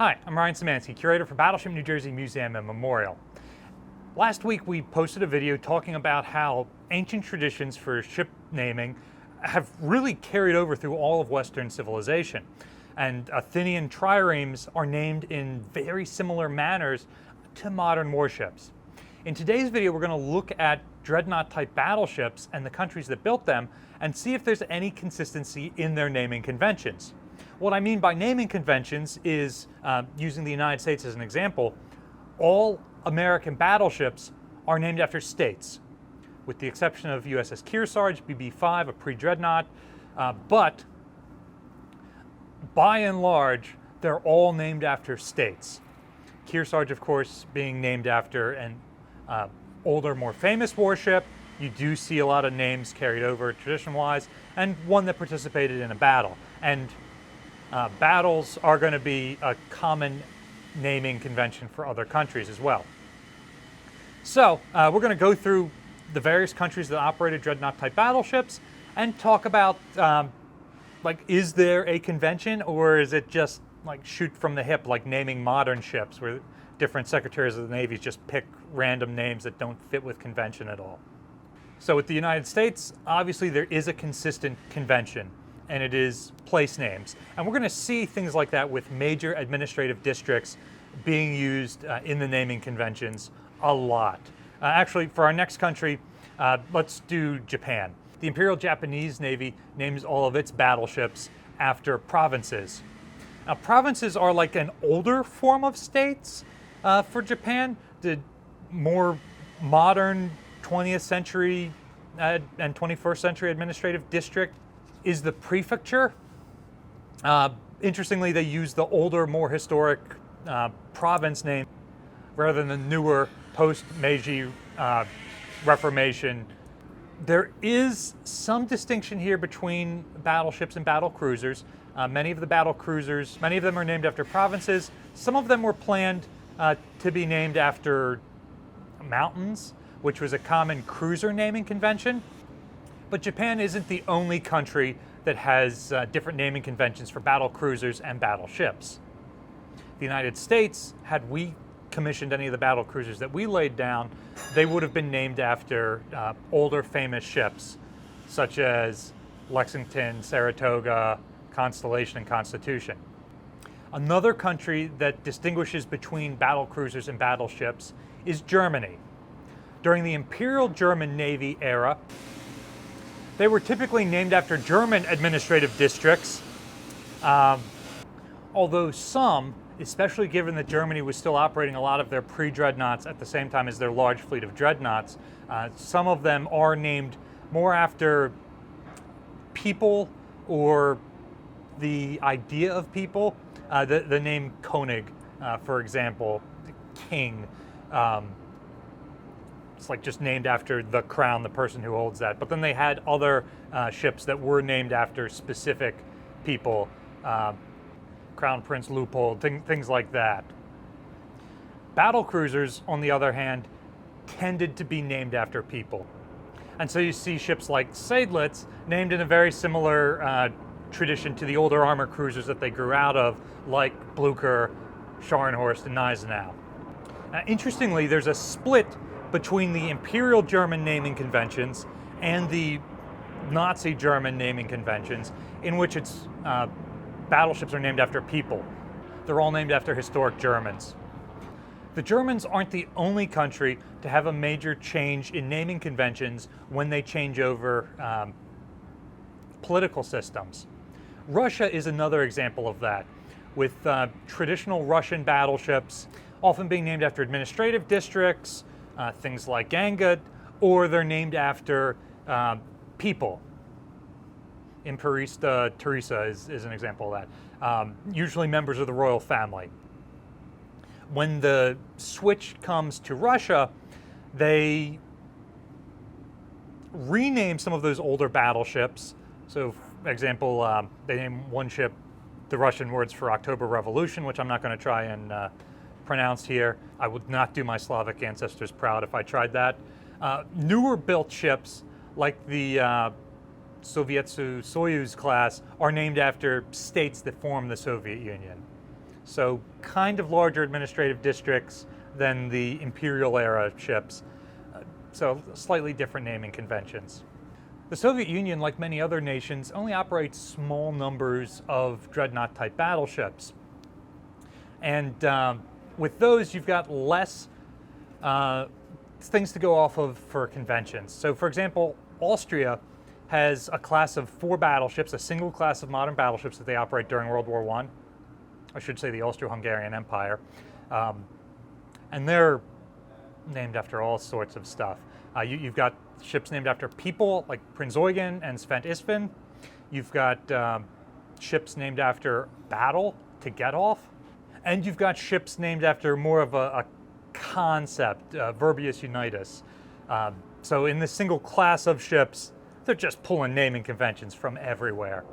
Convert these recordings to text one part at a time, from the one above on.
Hi, I'm Ryan Szymanski, curator for Battleship New Jersey Museum and Memorial. Last week we posted a video talking about how ancient traditions for ship naming have really carried over through all of Western civilization. And Athenian triremes are named in very similar manners to modern warships. In today's video, we're going to look at dreadnought-type battleships and the countries that built them and see if there's any consistency in their naming conventions. What I mean by naming conventions is, using the United States as an example, all American battleships are named after states, with the exception of USS Kearsarge, BB-5, a pre-dreadnought, but by and large, they're all named after states. Kearsarge, of course, being named after an older, more famous warship. You do see a lot of names carried over tradition-wise, and one that participated in a battle. And battles are going to be a common naming convention for other countries as well. So we're going to go through the various countries that operated dreadnought-type battleships and talk about, is there a convention, or is it just like shoot from the hip, like naming modern ships, where different secretaries of the Navy just pick random names that don't fit with convention at all. So with the United States, obviously there is a consistent convention, and it is place names. And we're going to see things like that with major administrative districts being used in the naming conventions a lot. Actually, for our next country, let's do Japan. The Imperial Japanese Navy names all of its battleships after provinces. Now, provinces are like an older form of states for Japan. The more modern 20th century and 21st century administrative district is the prefecture. Interestingly, they use the older, more historic province name rather than the newer post-Meiji Reformation. There is some distinction here between battleships and battle cruisers. Many of the battle cruisers, many of them are named after provinces. Some of them were planned to be named after mountains, which was a common cruiser naming convention. But Japan isn't the only country that has different naming conventions for battle cruisers and battleships. The United States, had we commissioned any of the battle cruisers that we laid down, they would have been named after older famous ships, such as Lexington, Saratoga, Constellation, and Constitution. Another country that distinguishes between battle cruisers and battleships is Germany. During the Imperial German Navy era, they were typically named after German administrative districts, although some, especially given that Germany was still operating a lot of their pre-dreadnoughts at the same time as their large fleet of dreadnoughts, some of them are named more after people or the idea of people. The name König, for example, king, it's like just named after the crown, the person who holds that. But then they had other ships that were named after specific people, Crown Prince Leopold, things like that. Battle cruisers, on the other hand, tended to be named after people. And so you see ships like Seydlitz named in a very similar tradition to the older armor cruisers that they grew out of, like Blücher, Scharnhorst, and Gneisenau. Interestingly, there's a split between the Imperial German naming conventions and the Nazi German naming conventions, in which its battleships are named after people. They're all named after historic Germans. The Germans aren't the only country to have a major change in naming conventions when they change over political systems. Russia is another example of that, with traditional Russian battleships often being named after administrative districts, things like Gangut, or they're named after people. Imperista Teresa is an example of that. Usually members of the royal family. When the switch comes to Russia, they rename some of those older battleships. So, for example, they name one ship the Russian words for October Revolution, which I'm not going to try and pronounce here. I would not do my Slavic ancestors proud if I tried that. Newer built ships, like the Soviet Soyuz class, are named after states that formed the Soviet Union. so kind of larger administrative districts than the Imperial era ships, so slightly different naming conventions. The Soviet Union, like many other nations, only operates small numbers of dreadnought-type battleships. And with those, you've got less things to go off of for conventions. So, for example, Austria has a class of 4 battleships, a single class of modern battleships that they operate during World War I. I should say the Austro-Hungarian Empire. And they're named after all sorts of stuff. You've got ships named after people like Prinz Eugen and Svent Ispen. You've got ships named after battle, to get off. And you've got ships named after more of a concept, Verbius Unitas. So in this single class of ships, they're just pulling naming conventions from everywhere.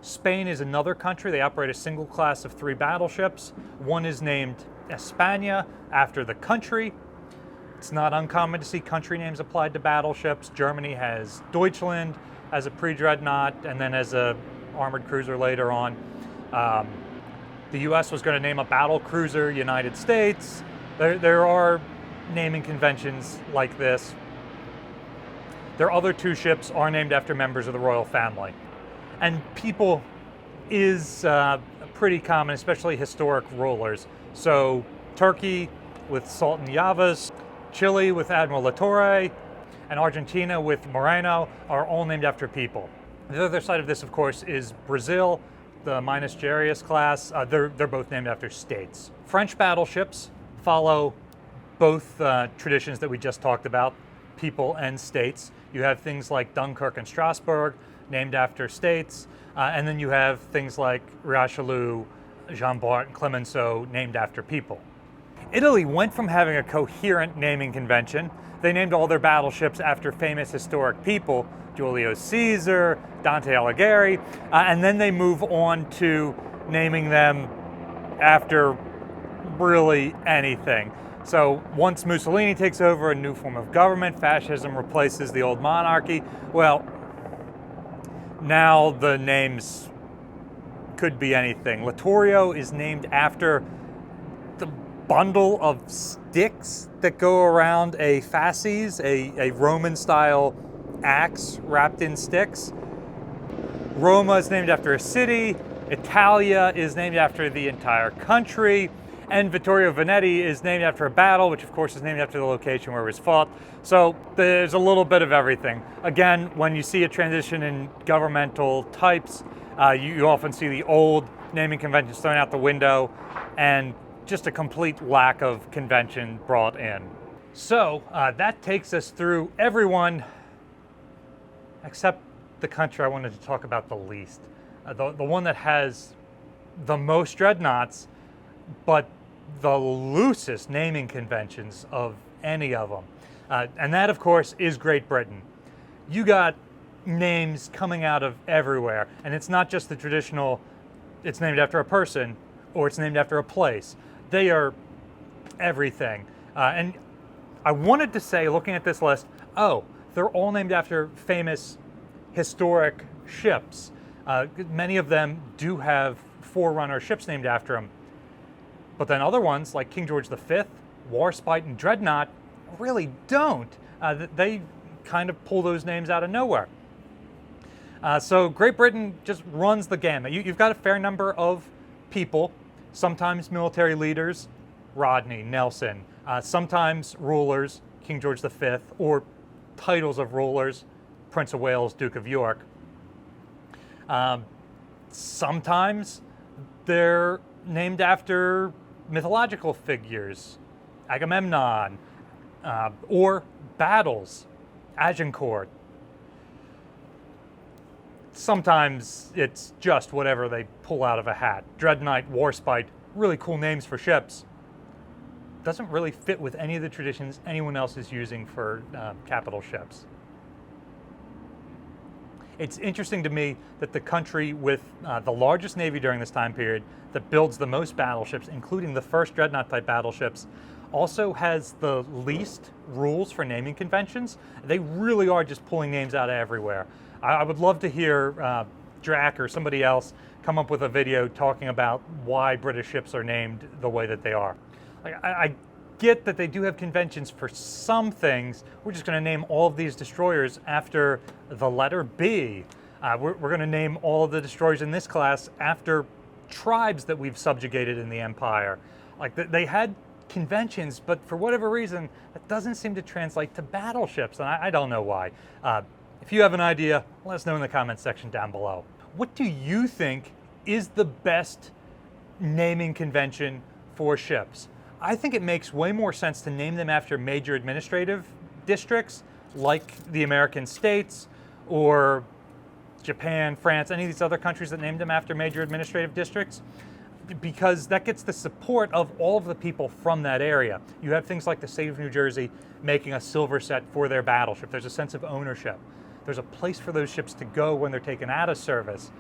Spain is another country. They operate a single class of 3 battleships. One is named España, after the country. It's not uncommon to see country names applied to battleships. Germany has Deutschland as a pre-dreadnought and then as a armored cruiser later on. The US was going to name a battle cruiser United States. There are naming conventions like this. Their other 2 ships are named after members of the royal family. And people is pretty common, especially historic rulers. So Turkey with Sultan Yavuz, Chile with Admiral Latorre, and Argentina with Moreno are all named after people. The other side of this, of course, is Brazil, the Minas Gerais class. They're both named after states. French battleships follow both traditions that we just talked about, people and states. You have things like Dunkirk and Strasbourg, named after states, and then you have things like Richelieu, Jean Bart, and Clemenceau, named after people. Italy went from having a coherent naming convention. They named all their battleships after famous historic people, Julius Caesar, Dante Alighieri, and then they move on to naming them after really anything. So once Mussolini takes over, a new form of government, fascism replaces the old monarchy. Well, now the names could be anything. Littorio is named after the bundle of sticks that go around a fasces, a Roman-style axe wrapped in sticks. Roma is named after a city. Italia is named after the entire country. And Vittorio Veneto is named after a battle, which of course is named after the location where it was fought. So there's a little bit of everything. Again, when you see a transition in governmental types, you often see the old naming conventions thrown out the window and just a complete lack of convention brought in. So that takes us through everyone except the country I wanted to talk about the least. The one that has the most dreadnoughts, but the loosest naming conventions of any of them. And that, of course, is Great Britain. You got names coming out of everywhere. And it's not just the traditional, it's named after a person or it's named after a place. They are everything. And I wanted to say, looking at this list, oh, they're all named after famous historic ships. Many of them do have forerunner ships named after them. But then other ones, like King George V, Warspite, and Dreadnought, really don't. They kind of pull those names out of nowhere. So Great Britain just runs the gamut. You've got a fair number of people, sometimes military leaders, Rodney, Nelson, sometimes rulers, King George V, or titles of rulers, Prince of Wales, Duke of York. Sometimes they're named after mythological figures, Agamemnon, or battles, Agincourt. Sometimes it's just whatever they pull out of a hat. Dreadnought, Warspite, really cool names for ships. Doesn't really fit with any of the traditions anyone else is using for capital ships. It's interesting to me that the country with the largest navy during this time period, that builds the most battleships, including the first dreadnought-type battleships, also has the least rules for naming conventions. They really are just pulling names out of everywhere. I would love to hear Drac or somebody else come up with a video talking about why British ships are named the way that they are. I get that they do have conventions for some things. We're just going to name all of these destroyers after the letter B. We're going to name all of the destroyers in this class after tribes that we've subjugated in the Empire. Like they had conventions, but for whatever reason, that doesn't seem to translate to battleships, and I don't know why. If you have an idea, let us know in the comments section down below. What do you think is the best naming convention for ships? I think it makes way more sense to name them after major administrative districts like the American states or Japan, France, any of these other countries that named them after major administrative districts, because that gets the support of all of the people from that area. You have things like the state of New Jersey making a silver set for their battleship. There's a sense of ownership. There's a place for those ships to go when they're taken out of service.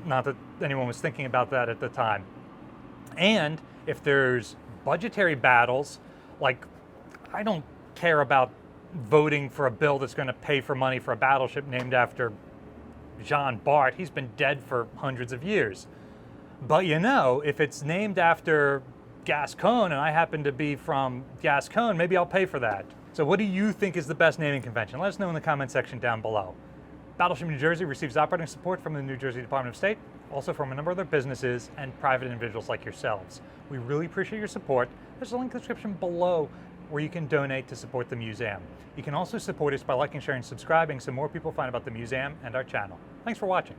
Not that anyone was thinking about that at the time. And if there's budgetary battles, like I don't care about voting for a bill that's going to pay for money for a battleship named after Jean Bart. He's been dead for hundreds of years. But you know, if it's named after Gascon and I happen to be from Gascon, maybe I'll pay for that. So what do you think is the best naming convention? Let us know in the comment section down below. Battleship New Jersey receives operating support from the New Jersey Department of State, also from a number of other businesses and private individuals like yourselves. We really appreciate your support. There's a link in the description below where you can donate to support the museum. You can also support us by liking, sharing, and subscribing so more people find about the museum and our channel. Thanks for watching.